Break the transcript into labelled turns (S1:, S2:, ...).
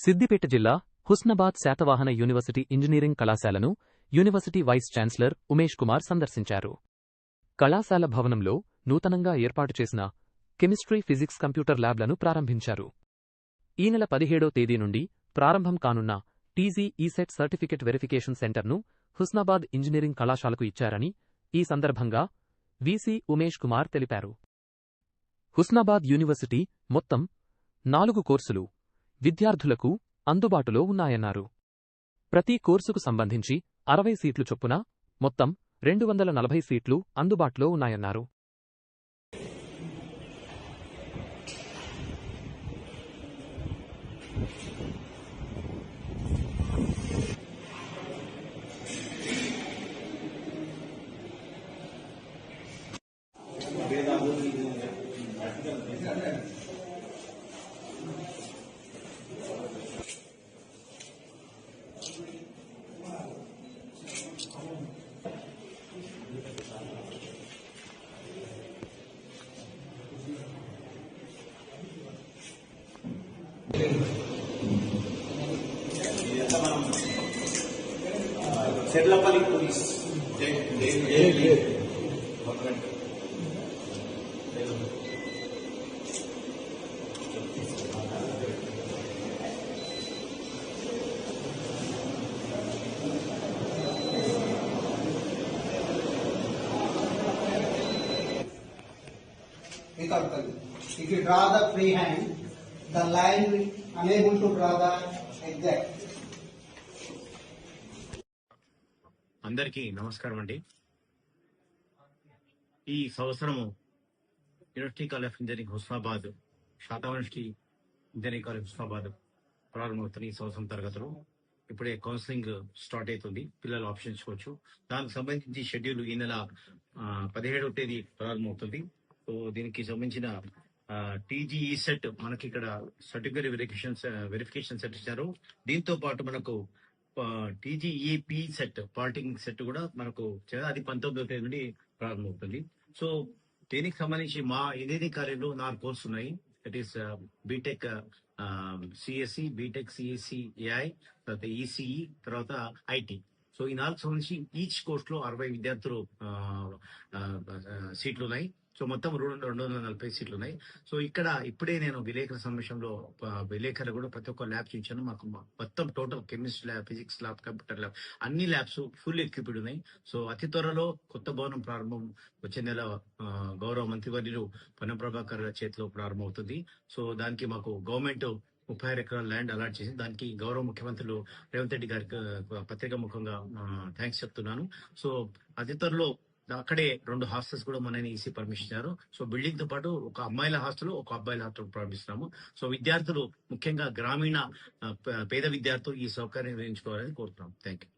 S1: సిద్దిపేట జిల్లా Husnabad Satavahana university engineering కళాశాలను university vice chancellor Umesh Kumar సందర్శించారు. కళాశాల భవనంలో నూతనంగా ఏర్పాటు చేసిన కెమిస్ట్రీ, ఫిజిక్స్, కంప్యూటర్ ల్యాబ్లను ప్రారంభించారు. ఈ నెల 17వ తేదీ నుండి ప్రారంభం కానున్న టీజీ ఈసెట్ సర్టిఫికెట్ వెరిఫికేషన్ సెంటర్ను హుస్నాబాద్ ఇంజనీరింగ్ కళాశాలకు ఇచ్చారని ఈ సందర్భంగా వీసీ ఉమేష్ కుమార్ తెలిపారు. హుస్నాబాద్ యూనివర్సిటీ మొత్తం 4 కోర్సులు విద్యార్థులకు అందుబాటులో ఉన్నాయన్నారు. ప్రతి కోర్సుకు సంబంధించి 60 సీట్లు చొప్పున మొత్తం 240 సీట్లు అందుబాటులో ఉన్నాయన్నారు.
S2: Sedlapalli police.
S3: If you draw the free hand, the line will unable to draw the exact.
S4: అందరికీ నమస్కారం అండి. ఈ సంవత్సరము university college of engineering Husnabad, Satavahana university engineering college Husnabad ప్రారంభమవుతున్న ఈ సంవత్సరం తరగతులు ఇప్పుడే కౌన్సిలింగ్ స్టార్ట్ అవుతుంది. పిల్లలు ఆప్షన్ ఇచ్చుకోవచ్చు. దానికి సంబంధించి షెడ్యూల్ ఈ నెల 17వ తేదీ ప్రారంభమవుతుంది. సో దీనికి సంబంధించిన టీజీఈ సెట్ మనకి ఇక్కడ సర్టిఫికేట్ వెరిఫికేషన్ సెట్ ఇచ్చారు. దీంతో పాటు మనకు టీజీఈపీ సెట్, పాలిటెక్నిక్ సెట్ కూడా మనకు అది 19వ తేదీ నుండి ప్రారంభమవుతుంది. సో దీనికి సంబంధించి మా ఇంజనీరింగ్ కాలేజీలో 4 కోర్సు ఉన్నాయి. That is BTech CSC, BTech CSC AI, తర్వాత ఈసీఈ, తర్వాత ఐటీ. సో ఈ 4 సంబంధించి ఈచ్ కోర్స్ లో 60 విద్యార్థులు సీట్లు ఉన్నాయి. సో మొత్తం 240 సీట్లు ఉన్నాయి. సో ఇక్కడ ఇప్పుడే నేను విలేకరుల సమావేశంలో విలేకరులు కూడా ప్రతి ఒక్క ల్యాబ్ చూపించాను. మాకు మొత్తం total chemistry lab, physics lab, computer lab అన్ని ల్యాబ్స్ ఫుల్ ఎక్విప్డ్ ఉన్నాయి. సో అతి త్వరలో కొత్త భవనం ప్రారంభం వచ్చే నెల గౌరవ మంత్రివర్యులు పొన్నం ప్రభాకర్ చేతిలో ప్రారంభమవుతుంది. సో దానికి మాకు గవర్నమెంట్ 36 ఎకరాల ల్యాండ్ అలాట్ చేసి దానికి గౌరవ ముఖ్యమంత్రులు రేవంత్ రెడ్డి గారికి పత్రికా ముఖంగా థ్యాంక్స్ చెప్తున్నాను. సో అతి త్వరలో అక్కడే 2 హాస్టల్స్ కూడా మనని ఈసీ పర్మిషన్ ఇచ్చారు. సో బిల్డింగ్ తో పాటు ఒక అమ్మాయిల హాస్టల్, ఒక అబ్బాయిల హాస్టల్ ప్రారంభిస్తున్నాము. సో విద్యార్థులు ముఖ్యంగా గ్రామీణ పేద విద్యార్థులు ఈ సౌకర్యం వినియోగించుకోవాలని కోరుతున్నాం. Thank you.